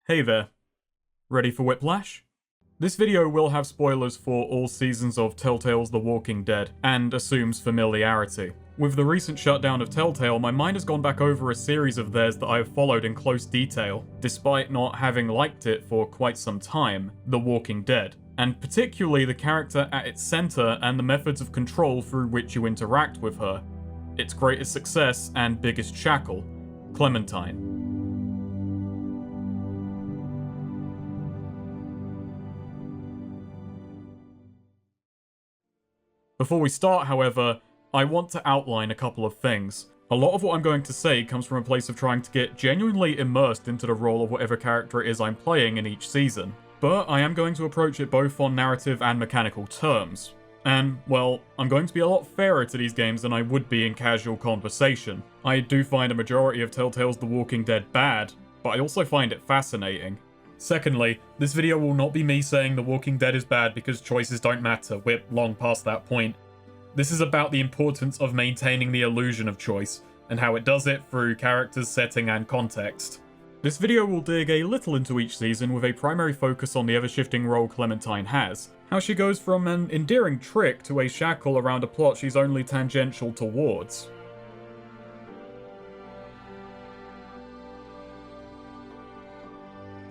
Hey there. Ready for Whiplash? This video will have spoilers for all seasons of Telltale's The Walking Dead, and assumes familiarity. With the recent shutdown of Telltale, my mind has gone back over a series of theirs that I have followed in close detail, despite not having liked it for quite some time, The Walking Dead, and particularly the character at its center and the methods of control through which you interact with her. Its greatest success and biggest shackle, Clementine. Before we start, however, I want to outline a couple of things. A lot of what I'm going to say comes from a place of trying to get genuinely immersed into the role of whatever character it is I'm playing in each season. But I am going to approach it both on narrative and mechanical terms. And, well, I'm going to be a lot fairer to these games than I would be in casual conversation. I do find a majority of Telltale's The Walking Dead bad, but I also find it fascinating. Secondly, this video will not be me saying The Walking Dead is bad because choices don't matter, we're long past that point. This is about the importance of maintaining the illusion of choice, and how it does it through characters, setting, and context. This video will dig a little into each season with a primary focus on the ever-shifting role Clementine has, how she goes from an endearing trick to a shackle around a plot she's only tangential towards.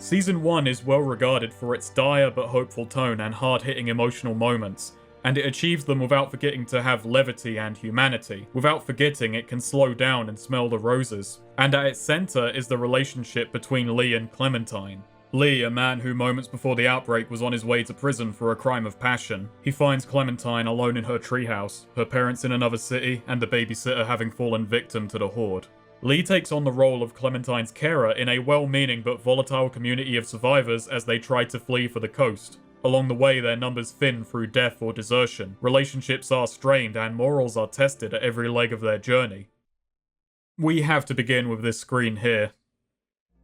Season 1 is well regarded for its dire but hopeful tone and hard-hitting emotional moments, and it achieves them without forgetting to have levity and humanity. Without forgetting it can slow down and smell the roses. And at its center is the relationship between Lee and Clementine. Lee, a man who moments before the outbreak was on his way to prison for a crime of passion. He finds Clementine alone in her treehouse, her parents in another city, and the babysitter having fallen victim to the Horde. Lee takes on the role of Clementine's carer in a well-meaning but volatile community of survivors as they try to flee for the coast. Along the way, their numbers thin through death or desertion, relationships are strained, and morals are tested at every leg of their journey. We have to begin with this screen here.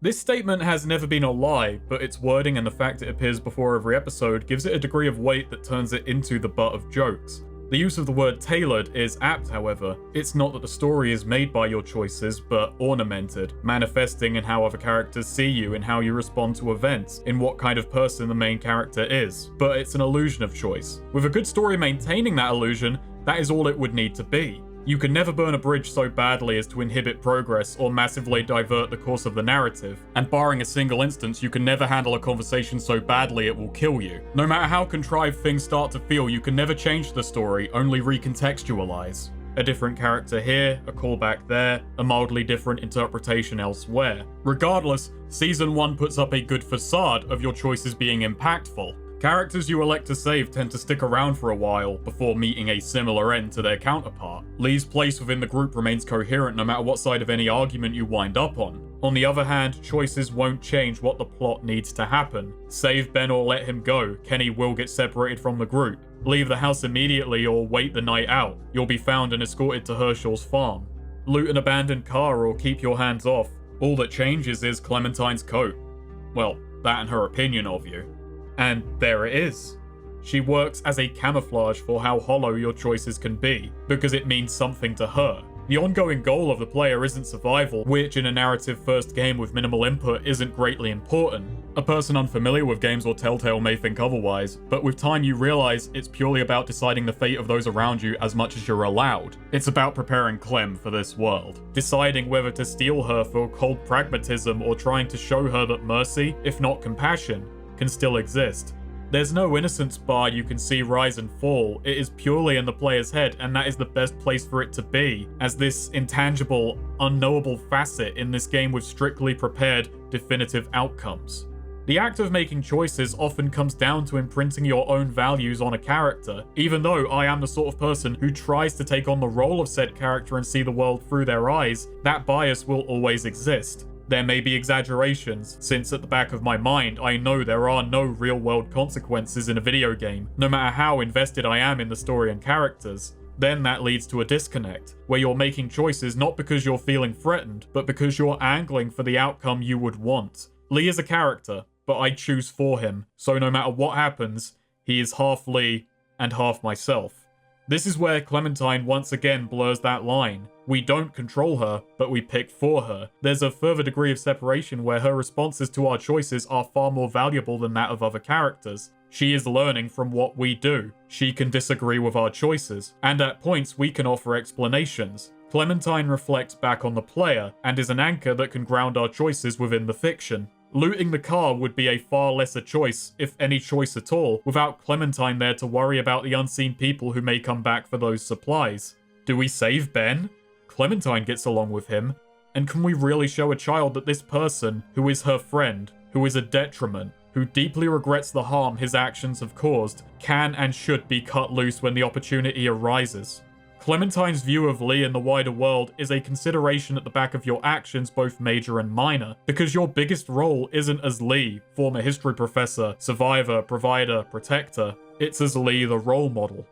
This statement has never been a lie, but its wording and the fact it appears before every episode gives it a degree of weight that turns it into the butt of jokes. The use of the word tailored is apt, however. It's not that the story is made by your choices, but ornamented, manifesting in how other characters see you, in how you respond to events, in what kind of person the main character is. But it's an illusion of choice. With a good story maintaining that illusion, that is all it would need to be. You can never burn a bridge so badly as to inhibit progress or massively divert the course of the narrative, and barring a single instance, you can never handle a conversation so badly it will kill you. No matter how contrived things start to feel, you can never change the story, only recontextualize. A different character here, a callback there, a mildly different interpretation elsewhere. Regardless, Season 1 puts up a good facade of your choices being impactful. Characters you elect to save tend to stick around for a while before meeting a similar end to their counterpart. Lee's place within the group remains coherent no matter what side of any argument you wind up on. On the other hand, choices won't change what the plot needs to happen. Save Ben or let him go, Kenny will get separated from the group. Leave the house immediately or wait the night out, you'll be found and escorted to Herschel's farm. Loot an abandoned car or keep your hands off. All that changes is Clementine's coat. Well, that and her opinion of you. And there it is. She works as a camouflage for how hollow your choices can be, because it means something to her. The ongoing goal of the player isn't survival, which in a narrative-first game with minimal input isn't greatly important. A person unfamiliar with games or Telltale may think otherwise, but with time you realize it's purely about deciding the fate of those around you as much as you're allowed. It's about preparing Clem for this world, deciding whether to steel her for cold pragmatism or trying to show her that mercy, if not compassion, can still exist. There's no innocence bar you can see rise and fall, it is purely in the player's head, and that is the best place for it to be, as this intangible, unknowable facet in this game with strictly prepared, definitive outcomes. The act of making choices often comes down to imprinting your own values on a character. Even though I am the sort of person who tries to take on the role of said character and see the world through their eyes, that bias will always exist. There may be exaggerations, since at the back of my mind I know there are no real-world consequences in a video game, no matter how invested I am in the story and characters. Then that leads to a disconnect, where you're making choices not because you're feeling threatened, but because you're angling for the outcome you would want. Lee is a character, but I choose for him, so no matter what happens, he is half Lee and half myself. This is where Clementine once again blurs that line. We don't control her, but we pick for her. There's a further degree of separation where her responses to our choices are far more valuable than that of other characters. She is learning from what we do. She can disagree with our choices, and at points we can offer explanations. Clementine reflects back on the player, and is an anchor that can ground our choices within the fiction. Looting the car would be a far lesser choice, if any choice at all, without Clementine there to worry about the unseen people who may come back for those supplies. Do we save Ben? Clementine gets along with him. And can we really show a child that this person, who is her friend, who is a detriment, who deeply regrets the harm his actions have caused, can and should be cut loose when the opportunity arises? Clementine's view of Lee and the wider world is a consideration at the back of your actions, both major and minor, because your biggest role isn't as Lee, former history professor, survivor, provider, protector. It's as Lee, the role model.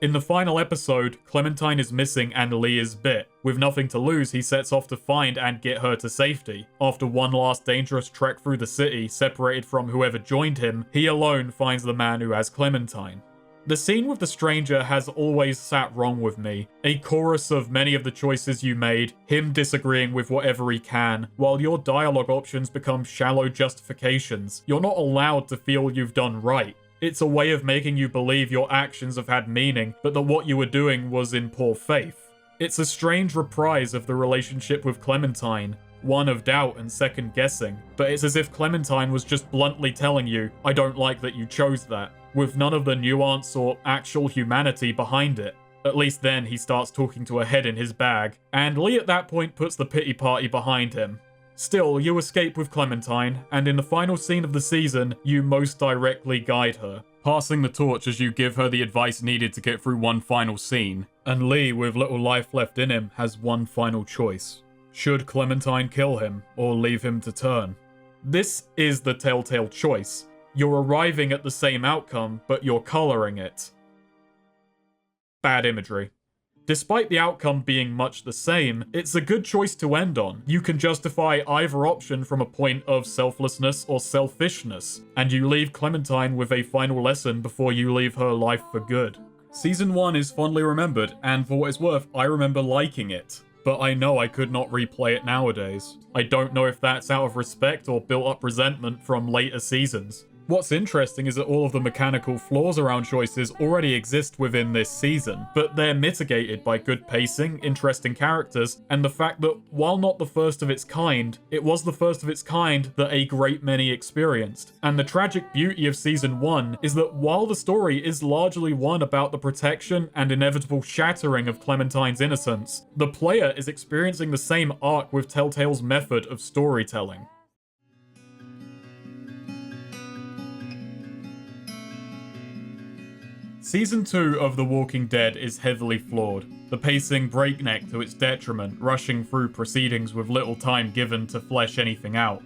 In the final episode, Clementine is missing and Lee is bit. With nothing to lose, he sets off to find and get her to safety. After one last dangerous trek through the city, separated from whoever joined him, he alone finds the man who has Clementine. The scene with the stranger has always sat wrong with me. A chorus of many of the choices you made, him disagreeing with whatever he can, while your dialogue options become shallow justifications. You're not allowed to feel you've done right. It's a way of making you believe your actions have had meaning, but that what you were doing was in poor faith. It's a strange reprise of the relationship with Clementine, one of doubt and second guessing, but it's as if Clementine was just bluntly telling you, I don't like that you chose that, with none of the nuance or actual humanity behind it. At least then he starts talking to a head in his bag, and Lee at that point puts the pity party behind him. Still, you escape with Clementine, and in the final scene of the season, you most directly guide her, passing the torch as you give her the advice needed to get through one final scene. And Lee, with little life left in him, has one final choice. Should Clementine kill him, or leave him to turn? This is the Telltale choice. You're arriving at the same outcome, but you're coloring it. Bad imagery. Despite the outcome being much the same, it's a good choice to end on. You can justify either option from a point of selflessness or selfishness, and you leave Clementine with a final lesson before you leave her life for good. Season 1 is fondly remembered, and for what it's worth, I remember liking it. But I know I could not replay it nowadays. I don't know if that's out of respect or built-up resentment from later seasons. What's interesting is that all of the mechanical flaws around choices already exist within this season, but they're mitigated by good pacing, interesting characters, and the fact that while not the first of its kind, it was the first of its kind that a great many experienced. And the tragic beauty of Season 1 is that while the story is largely one about the protection and inevitable shattering of Clementine's innocence, the player is experiencing the same arc with Telltale's method of storytelling. Season 2 of The Walking Dead is heavily flawed, the pacing breakneck to its detriment, rushing through proceedings with little time given to flesh anything out.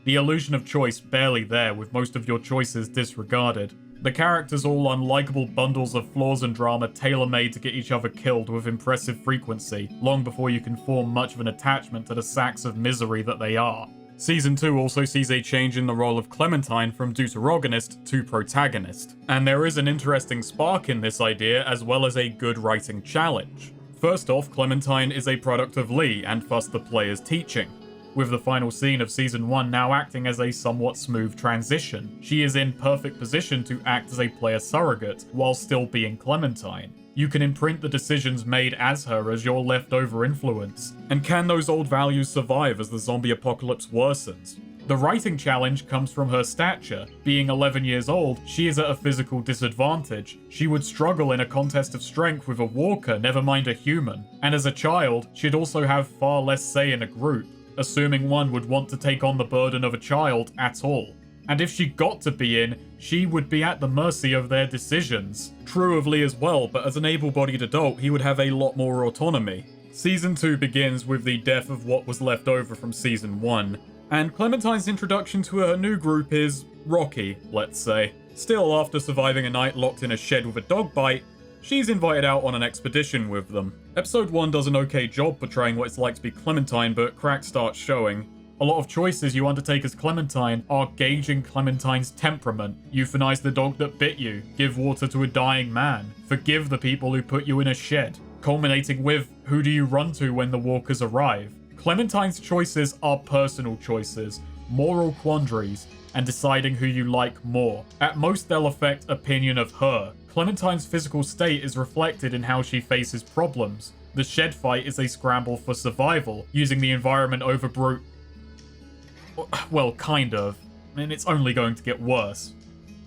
The illusion of choice barely there, with most of your choices disregarded. The characters all unlikable bundles of flaws and drama tailor-made to get each other killed with impressive frequency, long before you can form much of an attachment to the sacks of misery that they are. Season 2 also sees a change in the role of Clementine from deuteragonist to protagonist, and there is an interesting spark in this idea as well as a good writing challenge. First off, Clementine is a product of Lee and thus the player's teaching, with the final scene of Season 1 now acting as a somewhat smooth transition. She is in perfect position to act as a player surrogate while still being Clementine. You can imprint the decisions made as her as your leftover influence. And can those old values survive as the zombie apocalypse worsens? The writing challenge comes from her stature. Being 11 years old, she is at a physical disadvantage. She would struggle in a contest of strength with a walker, never mind a human. And as a child, she'd also have far less say in a group, assuming one would want to take on the burden of a child at all. And if she got to be in, she would be at the mercy of their decisions. True of Lee as well, but as an able-bodied adult, he would have a lot more autonomy. Season 2 begins with the death of what was left over from Season 1, and Clementine's introduction to her new group is rocky, let's say. Still, after surviving a night locked in a shed with a dog bite, she's invited out on an expedition with them. Episode 1 does an okay job portraying what it's like to be Clementine, but cracks start showing. A lot of choices you undertake as Clementine are gauging Clementine's temperament. Euthanize the dog that bit you, give water to a dying man, forgive the people who put you in a shed, culminating with who do you run to when the walkers arrive. Clementine's choices are personal choices, moral quandaries, and deciding who you like more. At most, they'll affect opinion of her. Clementine's physical state is reflected in how she faces problems. The shed fight is a scramble for survival, using the environment over brute. Well, kind of. And it's only going to get worse.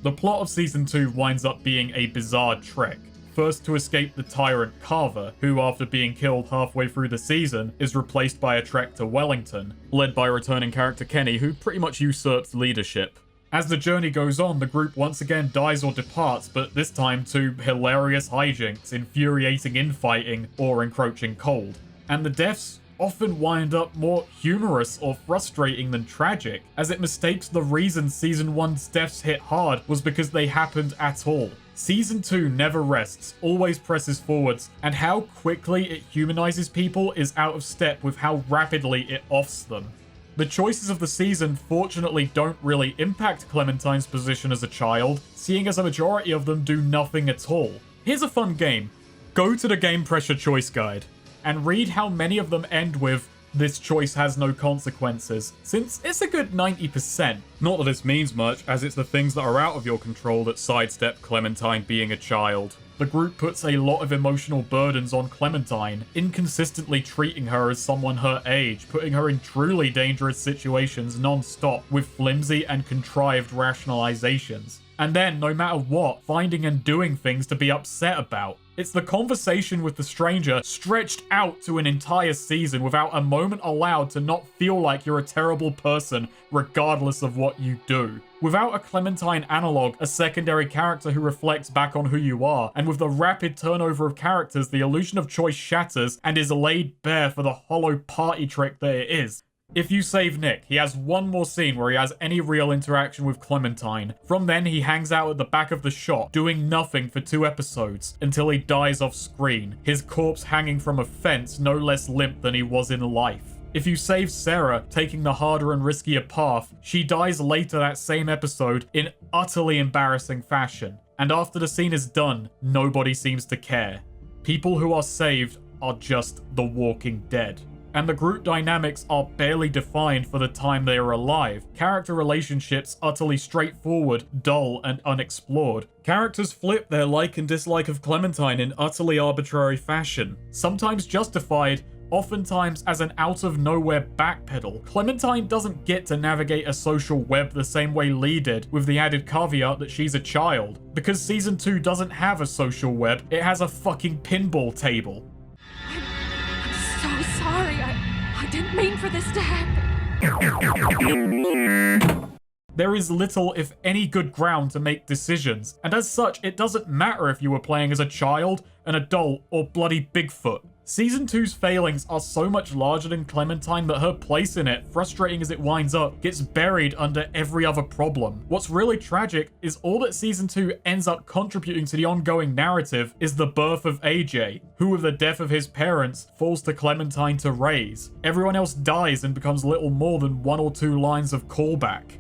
The plot of Season 2 winds up being a bizarre trek. First to escape the tyrant Carver, who after being killed halfway through the season, is replaced by a trek to Wellington, led by returning character Kenny, who pretty much usurps leadership. As the journey goes on, the group once again dies or departs, but this time to hilarious hijinks, infuriating infighting, or encroaching cold. And the deaths often wind up more humorous or frustrating than tragic, as it mistakes the reason Season 1's deaths hit hard was because they happened at all. Season 2 never rests, always presses forwards, and how quickly it humanizes people is out of step with how rapidly it offs them. The choices of the season fortunately don't really impact Clementine's position as a child, seeing as a majority of them do nothing at all. Here's a fun game. Go to the Game Pressure Choice Guide and read how many of them end with "this choice has no consequences," since it's a good 90%. Not that this means much, as it's the things that are out of your control that sidestep Clementine being a child. The group puts a lot of emotional burdens on Clementine, inconsistently treating her as someone her age, putting her in truly dangerous situations non-stop with flimsy and contrived rationalizations. And then, no matter what, finding and doing things to be upset about. It's the conversation with the stranger stretched out to an entire season without a moment allowed to not feel like you're a terrible person regardless of what you do. Without a Clementine analog, a secondary character who reflects back on who you are, and with the rapid turnover of characters, the illusion of choice shatters and is laid bare for the hollow party trick that it is. If you save Nick, he has one more scene where he has any real interaction with Clementine. From then, he hangs out at the back of the shop, doing nothing for 2 episodes, until he dies off screen, his corpse hanging from a fence no less limp than he was in life. If you save Sarah, taking the harder and riskier path, she dies later that same episode in utterly embarrassing fashion. And after the scene is done, nobody seems to care. People who are saved are just the Walking Dead. And the group dynamics are barely defined for the time they are alive. Character relationships utterly straightforward, dull, and unexplored. Characters flip their like and dislike of Clementine in utterly arbitrary fashion, sometimes justified, oftentimes as an out-of-nowhere backpedal. Clementine doesn't get to navigate a social web the same way Lee did, with the added caveat that she's a child. Because Season 2 doesn't have a social web, it has a fucking pinball table. I'm so sorry. I didn't mean for this to happen. There is little, if any, good ground to make decisions, and as such, it doesn't matter if you were playing as a child, an adult, or bloody Bigfoot. Season 2's failings are so much larger than Clementine that her place in it, frustrating as it winds up, gets buried under every other problem. What's really tragic is all that Season 2 ends up contributing to the ongoing narrative is the birth of AJ, who with the death of his parents, falls to Clementine to raise. Everyone else dies and becomes little more than 1 or 2 lines of callback.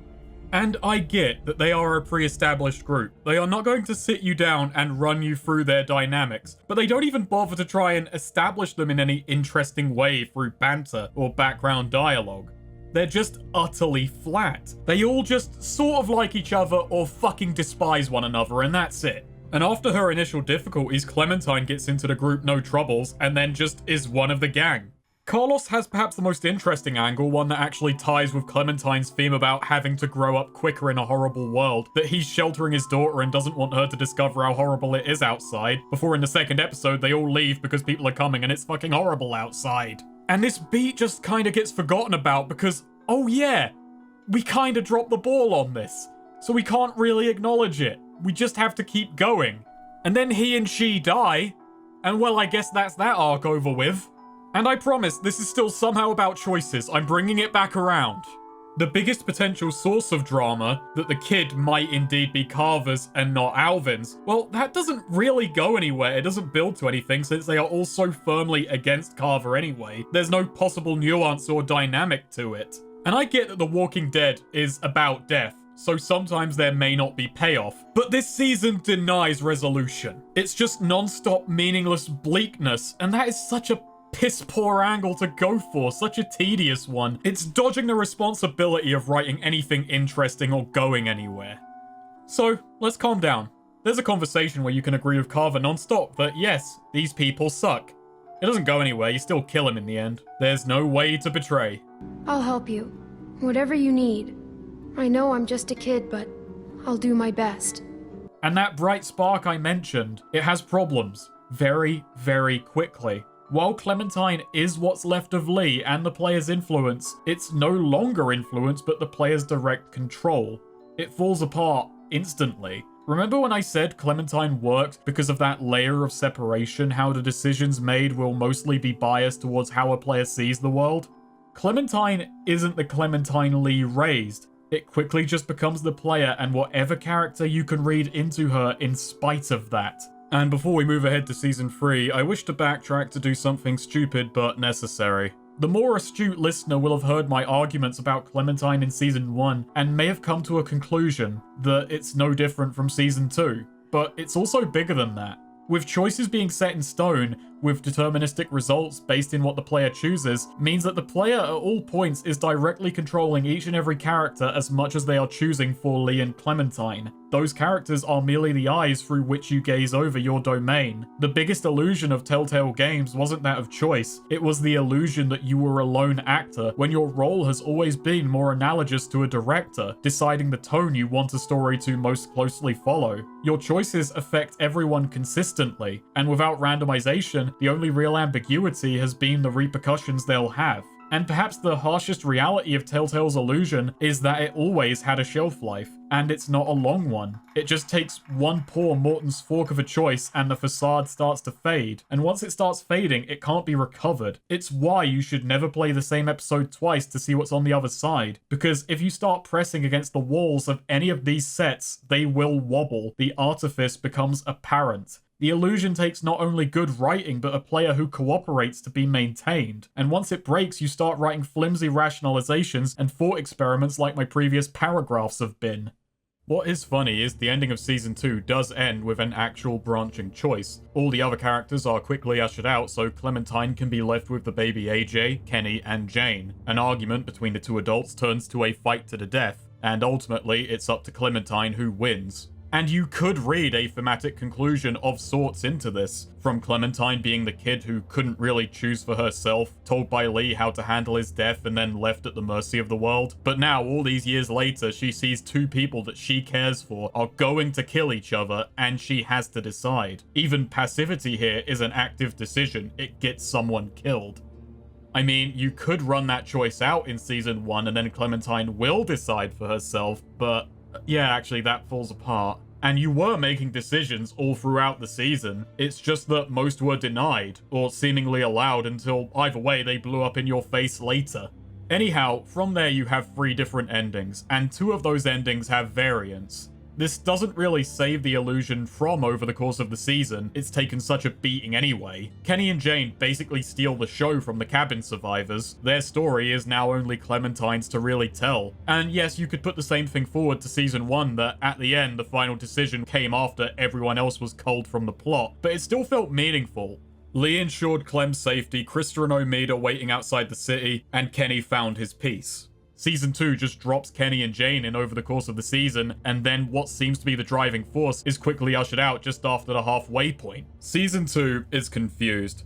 And I get that they are a pre-established group. They are not going to sit you down and run you through their dynamics, but they don't even bother to try and establish them in any interesting way through banter or background dialogue. They're just utterly flat. They all just sort of like each other or fucking despise one another, and that's it. And after her initial difficulties, Clementine gets into the group no troubles and then just is one of the gang. Carlos has perhaps the most interesting angle, one that actually ties with Clementine's theme about having to grow up quicker in a horrible world, that he's sheltering his daughter and doesn't want her to discover how horrible it is outside, before in the second episode they all leave because people are coming and it's fucking horrible outside. And this beat just kinda gets forgotten about because, oh yeah, we kinda dropped the ball on this, so we can't really acknowledge it. We just have to keep going. And then he and she die, and well, I guess that's that arc over with. And I promise, this is still somehow about choices. I'm bringing it back around. The biggest potential source of drama, that the kid might indeed be Carver's and not Alvin's, well, that doesn't really go anywhere. It doesn't build to anything since they are all so firmly against Carver anyway. There's no possible nuance or dynamic to it. And I get that The Walking Dead is about death, so sometimes there may not be payoff, but this season denies resolution. It's just non-stop meaningless bleakness, and that is such a piss poor angle to go for, such a tedious one. It's dodging the responsibility of writing anything interesting or going anywhere. So, let's calm down. There's a conversation where you can agree with Carver non-stop that yes, these people suck. It doesn't go anywhere, you still kill him in the end. There's no way to betray. I'll help you. Whatever you need. I know I'm just a kid, but I'll do my best. And that bright spark I mentioned, it has problems. Very, very quickly. While Clementine is what's left of Lee and the player's influence, it's no longer influence but the player's direct control. It falls apart instantly. Remember when I said Clementine worked because of that layer of separation, how the decisions made will mostly be biased towards how a player sees the world? Clementine isn't the Clementine Lee raised. It quickly just becomes the player and whatever character you can read into her in spite of that. And before we move ahead to Season 3, I wish to backtrack to do something stupid but necessary. The more astute listener will have heard my arguments about Clementine in Season 1 and may have come to a conclusion that it's no different from Season 2. But it's also bigger than that. With choices being set in stone, with deterministic results based in what the player chooses, means that the player at all points is directly controlling each and every character as much as they are choosing for Lee and Clementine. Those characters are merely the eyes through which you gaze over your domain. The biggest illusion of Telltale games wasn't that of choice, it was the illusion that you were a lone actor when your role has always been more analogous to a director, deciding the tone you want a story to most closely follow. Your choices affect everyone consistently, and without randomization, the only real ambiguity has been the repercussions they'll have. And perhaps the harshest reality of Telltale's illusion is that it always had a shelf life, and it's not a long one. It just takes one poor Morton's fork of a choice and the facade starts to fade, and once it starts fading, it can't be recovered. It's why you should never play the same episode twice to see what's on the other side, because if you start pressing against the walls of any of these sets, they will wobble. The artifice becomes apparent. The illusion takes not only good writing, but a player who cooperates to be maintained. And once it breaks, you start writing flimsy rationalizations and thought experiments like my previous paragraphs have been. What is funny is the ending of Season 2 does end with an actual branching choice. All the other characters are quickly ushered out, so Clementine can be left with the baby AJ, Kenny, and Jane. An argument between the two adults turns to a fight to the death, and ultimately it's up to Clementine who wins. And you could read a thematic conclusion of sorts into this, from Clementine being the kid who couldn't really choose for herself, told by Lee how to handle his death and then left at the mercy of the world. But now, all these years later, she sees two people that she cares for are going to kill each other, and she has to decide. Even passivity here is an active decision. It gets someone killed. I mean, you could run that choice out in Season 1 and then Clementine will decide for herself, but yeah, actually that falls apart. And you were making decisions all throughout the season. It's just that most were denied, or seemingly allowed until either way they blew up in your face later. Anyhow, from there you have 3 different endings, and 2 of those endings have variants. This doesn't really save the illusion from over the course of the season, it's taken such a beating anyway. Kenny and Jane basically steal the show from the cabin survivors. Their story is now only Clementine's to really tell. And yes, you could put the same thing forward to Season 1 that at the end the final decision came after everyone else was culled from the plot, but it still felt meaningful. Lee ensured Clem's safety, Krista and Omida waiting outside the city, and Kenny found his peace. Season 2 just drops Kenny and Jane in over the course of the season, and then what seems to be the driving force is quickly ushered out just after the halfway point. Season 2 is confused.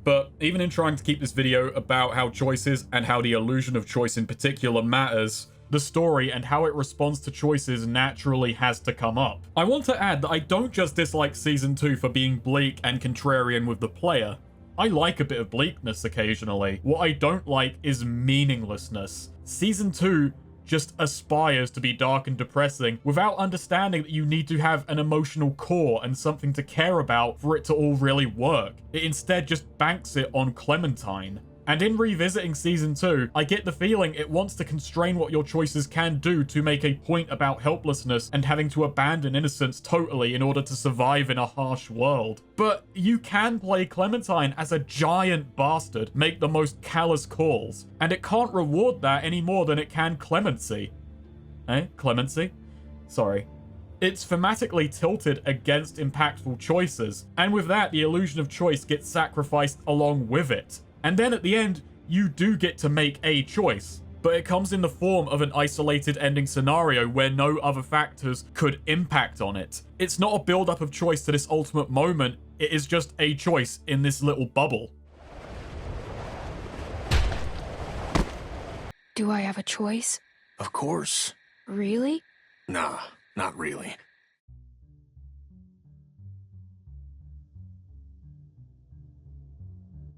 But even in trying to keep this video about how choices and how the illusion of choice in particular matters, the story and how it responds to choices naturally has to come up. I want to add that I don't just dislike Season 2 for being bleak and contrarian with the player. I like a bit of bleakness occasionally. What I don't like is meaninglessness. Season 2 just aspires to be dark and depressing without understanding that you need to have an emotional core and something to care about for it to all really work. It instead just banks it on Clementine. And in revisiting season 2, I get the feeling it wants to constrain what your choices can do to make a point about helplessness and having to abandon innocence totally in order to survive in a harsh world. But you can play Clementine as a giant bastard, make the most callous calls, and it can't reward that any more than it can clemency. Clemency? Sorry. It's thematically tilted against impactful choices, and with that, the illusion of choice gets sacrificed along with it. And then at the end, you do get to make a choice, but it comes in the form of an isolated ending scenario where no other factors could impact on it. It's not a build-up of choice to this ultimate moment, it is just a choice in this little bubble. Do I have a choice? Of course. Really? Nah, not really.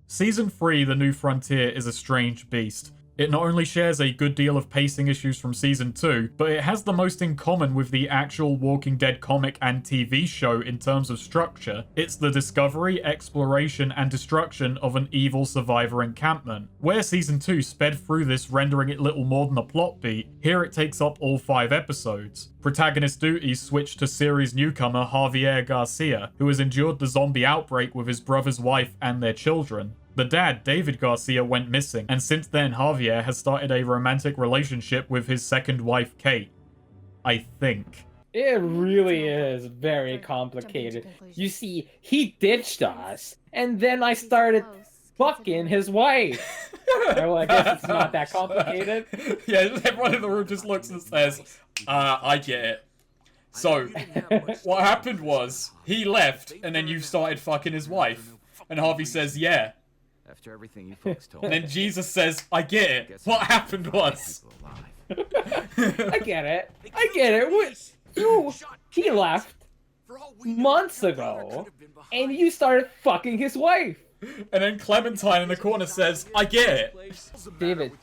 Season 3, The New Frontier, is a strange beast. It not only shares a good deal of pacing issues from Season 2, but it has the most in common with the actual Walking Dead comic and TV show in terms of structure. It's the discovery, exploration, and destruction of an evil survivor encampment. Where Season 2 sped through this, rendering it little more than a plot beat, here it takes up all 5 episodes. Protagonist duties switch to series newcomer Javier Garcia, who has endured the zombie outbreak with his brother's wife and their children. The dad, David Garcia, went missing, and since then Javier has started a romantic relationship with his second wife, Kate. I think. It really is very complicated. You see, he ditched us, and then I started fucking his wife. Well, I guess it's not that complicated. Yeah, everyone in the room just looks and says, I get it. So, what happened was, he left, and then you started fucking his wife. And Harvey says, yeah. After everything you folks told And then Jesus says, I get it. What happened was. I get it. I get it. He left months ago, and you started fucking his wife. And then Clementine in the corner says, I get it. David,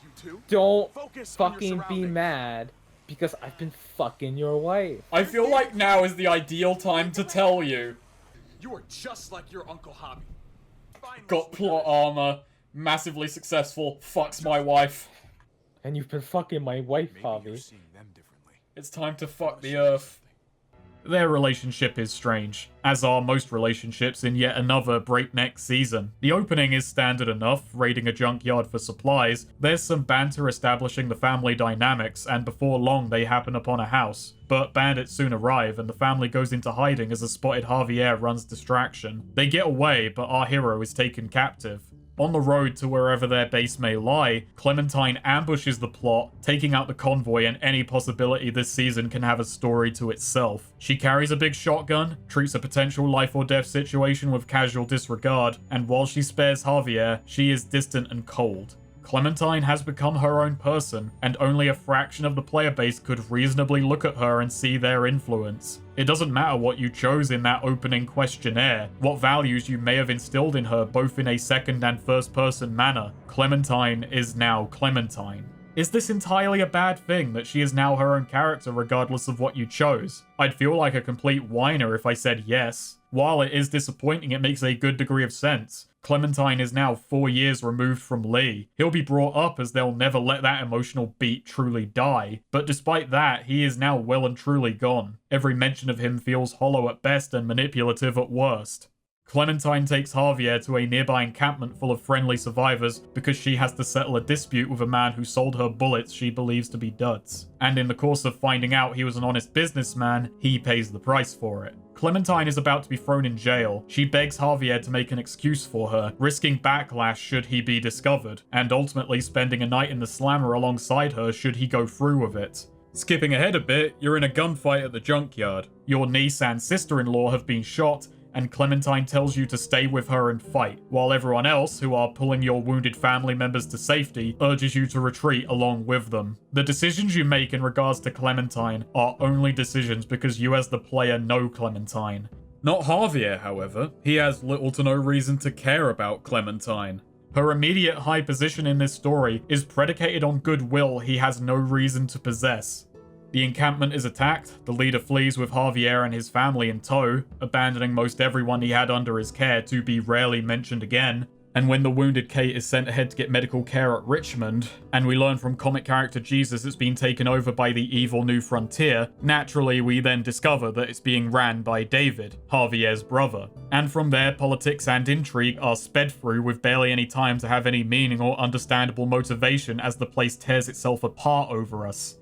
don't fucking be mad because I've been fucking your wife. I feel like now is the ideal time to tell you. You are just like your Uncle Hobby. Got plot armor, massively successful, fucks my wife. And you've been fucking my wife, Javi. It's time to fuck the earth. Their relationship is strange, as are most relationships in yet another breakneck season. The opening is standard enough, raiding a junkyard for supplies. There's some banter establishing the family dynamics, and before long they happen upon a house. But bandits soon arrive, and the family goes into hiding as a spotted Javier runs distraction. They get away, but our hero is taken captive. On the road to wherever their base may lie, Clementine ambushes the plot, taking out the convoy and any possibility this season can have a story to itself. She carries a big shotgun, treats a potential life or death situation with casual disregard, and while she spares Javier, she is distant and cold. Clementine has become her own person, and only a fraction of the player base could reasonably look at her and see their influence. It doesn't matter what you chose in that opening questionnaire, what values you may have instilled in her both in a second and first person manner. Clementine is now Clementine. Is this entirely a bad thing that she is now her own character regardless of what you chose? I'd feel like a complete whiner if I said yes. While it is disappointing, it makes a good degree of sense. Clementine is now 4 years removed from Lee. He'll be brought up as they'll never let that emotional beat truly die. But despite that, he is now well and truly gone. Every mention of him feels hollow at best and manipulative at worst. Clementine takes Javier to a nearby encampment full of friendly survivors because she has to settle a dispute with a man who sold her bullets she believes to be duds. And in the course of finding out he was an honest businessman, he pays the price for it. Clementine is about to be thrown in jail. She begs Javier to make an excuse for her, risking backlash should he be discovered, and ultimately spending a night in the slammer alongside her should he go through with it. Skipping ahead a bit, you're in a gunfight at the junkyard. Your niece and sister-in-law have been shot, and Clementine tells you to stay with her and fight, while everyone else, who are pulling your wounded family members to safety, urges you to retreat along with them. The decisions you make in regards to Clementine are only decisions because you as the player know Clementine. Not Javier, however. He has little to no reason to care about Clementine. Her immediate high position in this story is predicated on goodwill he has no reason to possess. The encampment is attacked, the leader flees with Javier and his family in tow, abandoning most everyone he had under his care to be rarely mentioned again. And when the wounded Kate is sent ahead to get medical care at Richmond, and we learn from comic character Jesus it's been taken over by the evil New Frontier, naturally we then discover that it's being ran by David, Javier's brother. And from there, politics and intrigue are sped through with barely any time to have any meaning or understandable motivation as the place tears itself apart over us.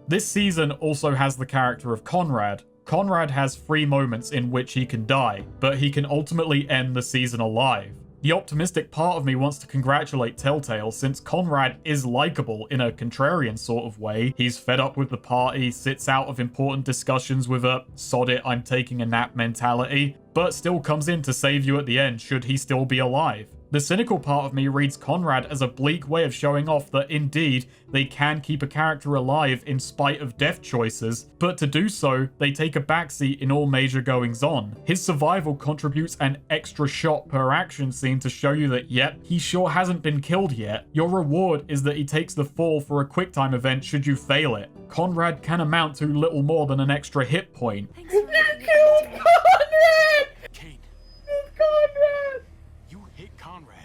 This season also has the character of Conrad. Conrad has 3 moments in which he can die, but he can ultimately end the season alive. The optimistic part of me wants to congratulate Telltale since Conrad is likable in a contrarian sort of way. He's fed up with the party, sits out of important discussions with a sod it, I'm taking a nap mentality, but still comes in to save you at the end should he still be alive. The cynical part of me reads Conrad as a bleak way of showing off that indeed they can keep a character alive in spite of death choices, but to do so, they take a backseat in all major goings on. His survival contributes an extra shot per action scene to show you that yep, he sure hasn't been killed yet. Your reward is that he takes the fall for a QuickTime event should you fail it. Conrad can amount to little more than an extra hit point. You killed Conrad! Kate, Conrad! you hit Conrad.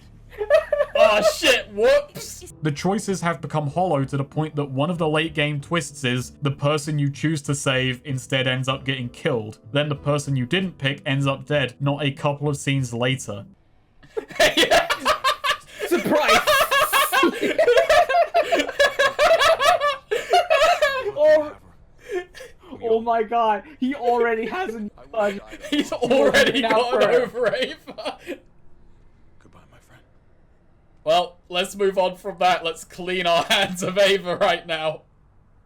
Oh shit, whoops! The choices have become hollow to the point that one of the late game twists is the person you choose to save instead ends up getting killed. Then the person you didn't pick ends up dead, not a couple of scenes later. Surprise! Oh my god, he already hasn't done. He's already gotten over Ava. Goodbye, my friend. Well, let's move on from that. Let's clean our hands of Ava right now.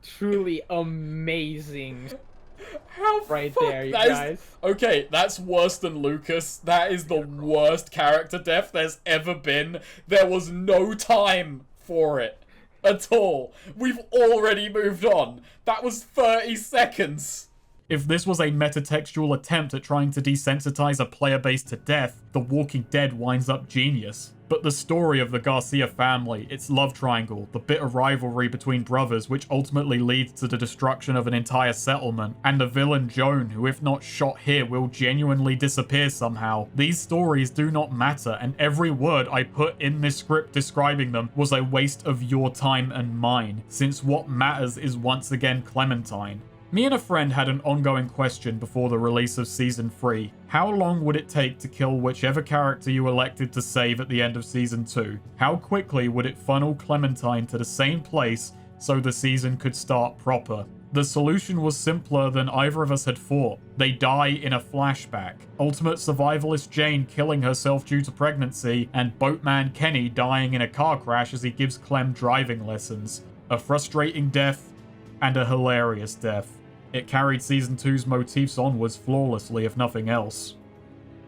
Truly amazing. How right fuck, there, you guys. Okay, that's worse than Lucas. That is the worst character death there's ever been. There was no time for it at all. We've already moved on. That was 30 seconds. If this was a metatextual attempt at trying to desensitize a player base to death, The Walking Dead winds up genius. But the story of the Garcia family, its love triangle, the bitter rivalry between brothers which ultimately leads to the destruction of an entire settlement, and the villain Joan who if not shot here will genuinely disappear somehow. These stories do not matter, and every word I put in this script describing them was a waste of your time and mine, since what matters is once again Clementine. Me and a friend had an ongoing question before the release of Season 3. How long would it take to kill whichever character you elected to save at the end of Season 2? How quickly would it funnel Clementine to the same place so the season could start proper? The solution was simpler than either of us had thought. They die in a flashback. Ultimate survivalist Jane killing herself due to pregnancy, and boatman Kenny dying in a car crash as he gives Clem driving lessons. A frustrating death, and a hilarious death. It carried Season 2's motifs onwards flawlessly, if nothing else.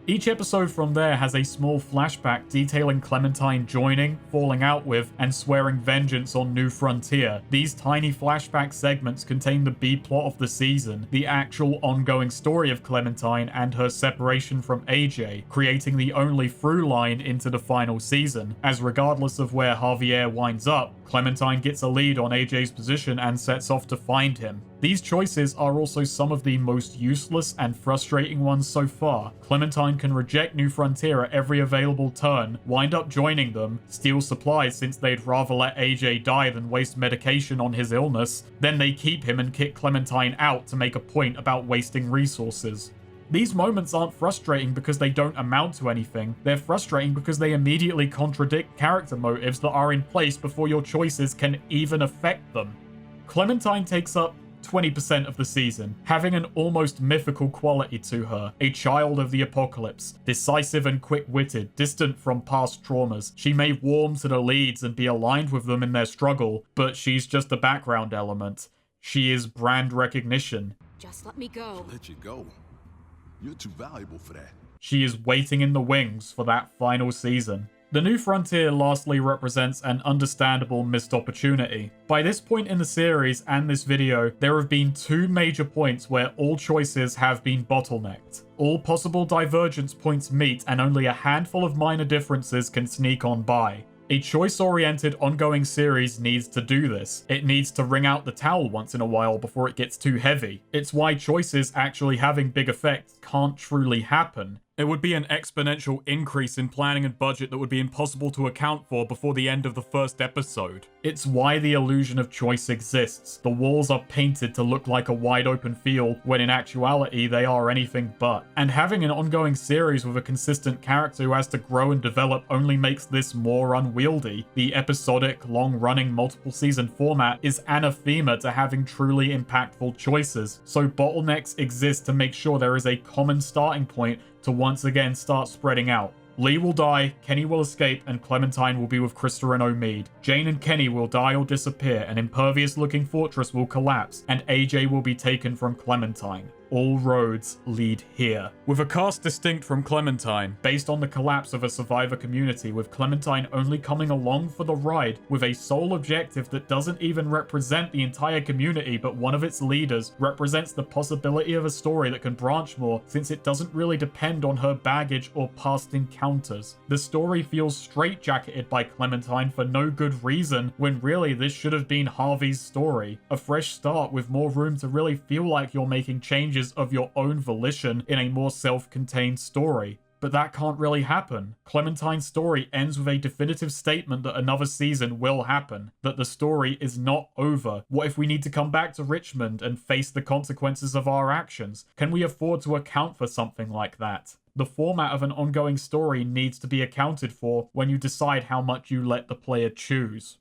Each episode from there has a small flashback detailing Clementine joining, falling out with, and swearing vengeance on New Frontier. These tiny flashback segments contain the B-plot of the season, the actual ongoing story of Clementine and her separation from AJ, creating the only through line into the final season, as regardless of where Javier winds up, Clementine gets a lead on AJ's position and sets off to find him. These choices are also some of the most useless and frustrating ones so far. Clementine can reject New Frontier at every available turn, wind up joining them, steal supplies since they'd rather let AJ die than waste medication on his illness, then they keep him and kick Clementine out to make a point about wasting resources. These moments aren't frustrating because they don't amount to anything, they're frustrating because they immediately contradict character motives that are in place before your choices can even affect them. Clementine takes up 20% of the season, having an almost mythical quality to her. A child of the apocalypse, decisive and quick-witted, distant from past traumas. She may warm to the leads and be aligned with them in their struggle, but she's just a background element. She is brand recognition. Just let me go. Let you go. You're too valuable for that. She is waiting in the wings for that final season. The New Frontier lastly represents an understandable missed opportunity. By this point in the series and this video, there have been two major points where all choices have been bottlenecked. All possible divergence points meet and only a handful of minor differences can sneak on by. A choice-oriented ongoing series needs to do this. It needs to wring out the towel once in a while before it gets too heavy. It's why choices actually having big effects can't truly happen. It would be an exponential increase in planning and budget that would be impossible to account for before the end of the first episode. It's why the illusion of choice exists. The walls are painted to look like a wide open field, when in actuality they are anything but. And having an ongoing series with a consistent character who has to grow and develop only makes this more unwieldy. The episodic, long-running, multiple-season format is anathema to having truly impactful choices, so bottlenecks exist to make sure there is a common starting point to once again start spreading out. Lee will die, Kenny will escape, and Clementine will be with Krista and Omid. Jane and Kenny will die or disappear, an impervious-looking fortress will collapse, and AJ will be taken from Clementine. All roads lead here. With a cast distinct from Clementine, based on the collapse of a survivor community, with Clementine only coming along for the ride, with a sole objective that doesn't even represent the entire community, but one of its leaders represents the possibility of a story that can branch more, since it doesn't really depend on her baggage or past encounters. The story feels straitjacketed by Clementine for no good reason, when really this should have been Harvey's story. A fresh start with more room to really feel like you're making changes of your own volition in a more self-contained story. But that can't really happen. Clementine's story ends with a definitive statement that another season will happen, that the story is not over. What if we need to come back to Richmond and face the consequences of our actions? Can we afford to account for something like that? The format of an ongoing story needs to be accounted for when you decide how much you let the player choose.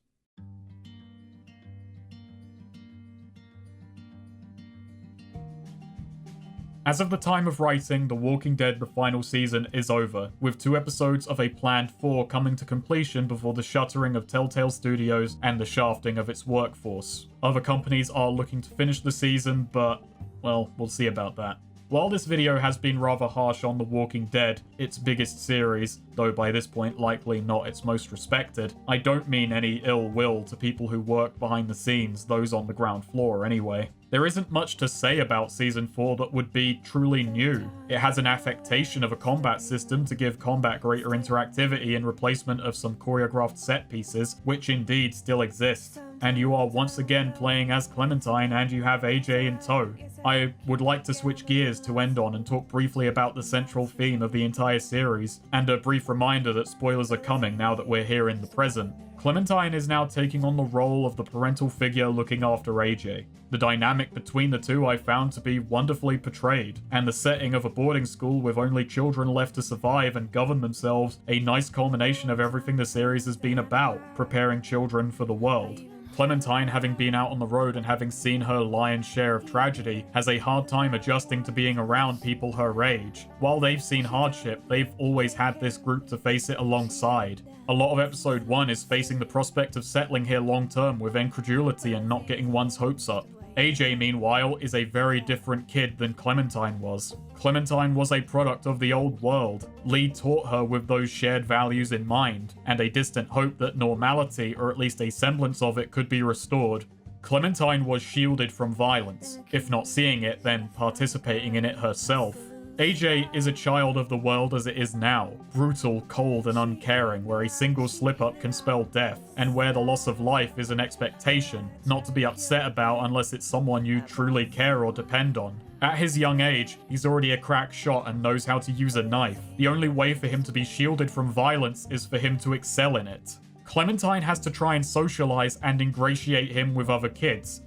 As of the time of writing, The Walking Dead the final season is over, with 2 episodes of a planned 4 coming to completion before the shuttering of Telltale Studios and the shafting of its workforce. Other companies are looking to finish the season, but, well, we'll see about that. While this video has been rather harsh on The Walking Dead, its biggest series, though by this point likely not its most respected, I don't mean any ill will to people who work behind the scenes, those on the ground floor anyway. There isn't much to say about Season 4 that would be truly new. It has an affectation of a combat system to give combat greater interactivity in replacement of some choreographed set pieces, which indeed still exist. And you are once again playing as Clementine and you have AJ in tow. I would like to switch gears to end on and talk briefly about the central theme of the entire series, and a brief reminder that spoilers are coming now that we're here in the present. Clementine is now taking on the role of the parental figure looking after AJ. The dynamic between the two I found to be wonderfully portrayed, and the setting of a boarding school with only children left to survive and govern themselves, a nice culmination of everything the series has been about, preparing children for the world. Clementine, having been out on the road and having seen her lion's share of tragedy, has a hard time adjusting to being around people her age. While they've seen hardship, they've always had this group to face it alongside. A lot of episode 1 is facing the prospect of settling here long term with incredulity and not getting one's hopes up. AJ, meanwhile, is a very different kid than Clementine was. Clementine was a product of the old world. Lee taught her with those shared values in mind, and a distant hope that normality, or at least a semblance of it, could be restored. Clementine was shielded from violence, if not seeing it, then participating in it herself. AJ is a child of the world as it is now, brutal, cold, and uncaring, where a single slip-up can spell death, and where the loss of life is an expectation, not to be upset about unless it's someone you truly care or depend on. At his young age, he's already a crack shot and knows how to use a knife. The only way for him to be shielded from violence is for him to excel in it. Clementine has to try and socialize and ingratiate him with other kids.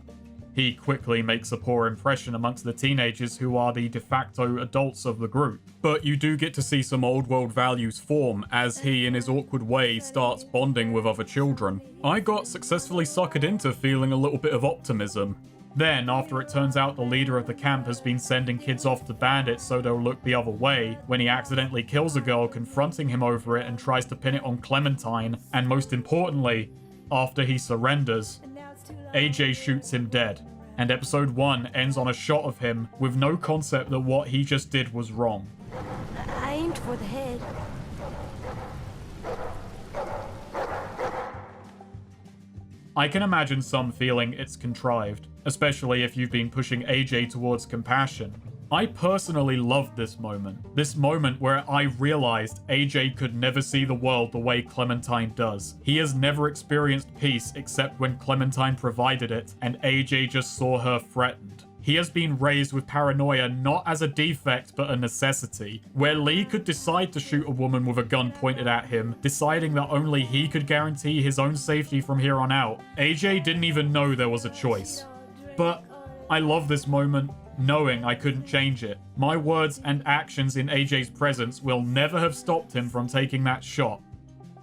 He quickly makes a poor impression amongst the teenagers who are the de facto adults of the group. But you do get to see some old world values form as he, in his awkward way, starts bonding with other children. I got successfully suckered into feeling a little bit of optimism. Then, after it turns out the leader of the camp has been sending kids off to bandits so they'll look the other way, when he accidentally kills a girl confronting him over it and tries to pin it on Clementine, and most importantly, after he surrenders, AJ shoots him dead, and episode 1 ends on a shot of him with no concept that what he just did was wrong. I aimed for the head. I can imagine some feeling it's contrived, especially if you've been pushing AJ towards compassion. I personally loved this moment where I realized AJ could never see the world the way Clementine does. He has never experienced peace except when Clementine provided it, and AJ just saw her threatened. he has been raised with paranoia not as a defect but a necessity, where Lee could decide to shoot a woman with a gun pointed at him, deciding that only he could guarantee his own safety from here on out. AJ didn't even know there was a choice. But I love this moment, knowing I couldn't change it. My words and actions in AJ's presence will never have stopped him from taking that shot.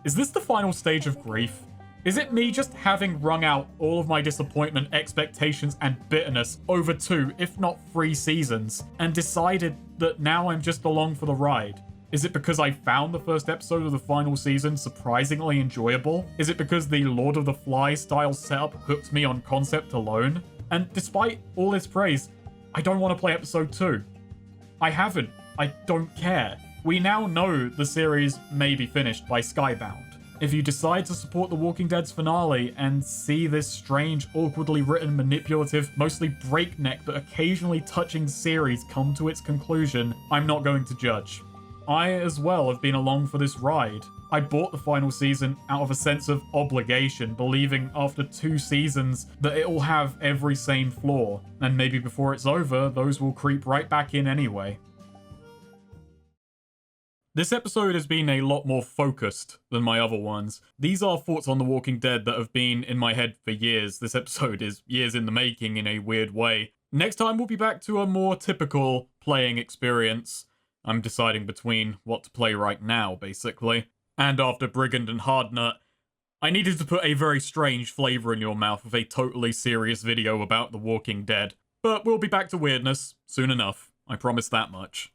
Is this the final stage of grief? Is it me just having wrung out all of my disappointment, expectations, and bitterness over 2, if not 3 seasons, and decided that now I'm just along for the ride? Is it because I found the first episode of the final season surprisingly enjoyable? Is it because the Lord of the Flies style setup hooked me on concept alone? And despite all this praise, I don't want to play episode 2. I haven't. I don't care. We now know the series may be finished by Skybound. If you decide to support The Walking Dead's finale and see this strange, awkwardly written, manipulative, mostly breakneck but occasionally touching series come to its conclusion, I'm not going to judge. I as well have been along for this ride. I bought the final season out of a sense of obligation, believing after 2 seasons that it will have every sane flaw, and maybe before it's over, those will creep right back in anyway. This episode has been a lot more focused than my other ones. These are thoughts on The Walking Dead that have been in my head for years. This episode is years in the making in a weird way. Next time we'll be back to a more typical playing experience. I'm deciding between what to play right now, basically. And after Brigand and Hardnut, I needed to put a very strange flavour in your mouth with a totally serious video about The Walking Dead. But we'll be back to weirdness soon enough. I promise that much.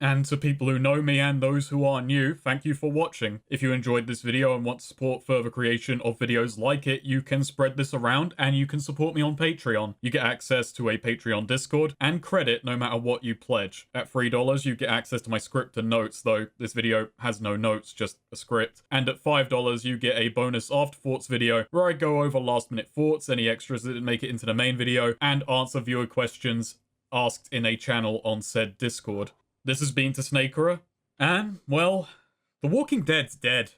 And to people who know me and those who are new, thank you for watching. If you enjoyed this video and want to support further creation of videos like it, you can spread this around and you can support me on Patreon. You get access to a Patreon Discord and credit no matter what you pledge. At $3, you get access to my script and notes, though this video has no notes, just a script. And at $5, you get a bonus After Thoughts video where I go over last minute thoughts, any extras that didn't make it into the main video, and answer viewer questions asked in a channel on said Discord. This has been TehSnakerer, and, well, The Walking Dead's dead.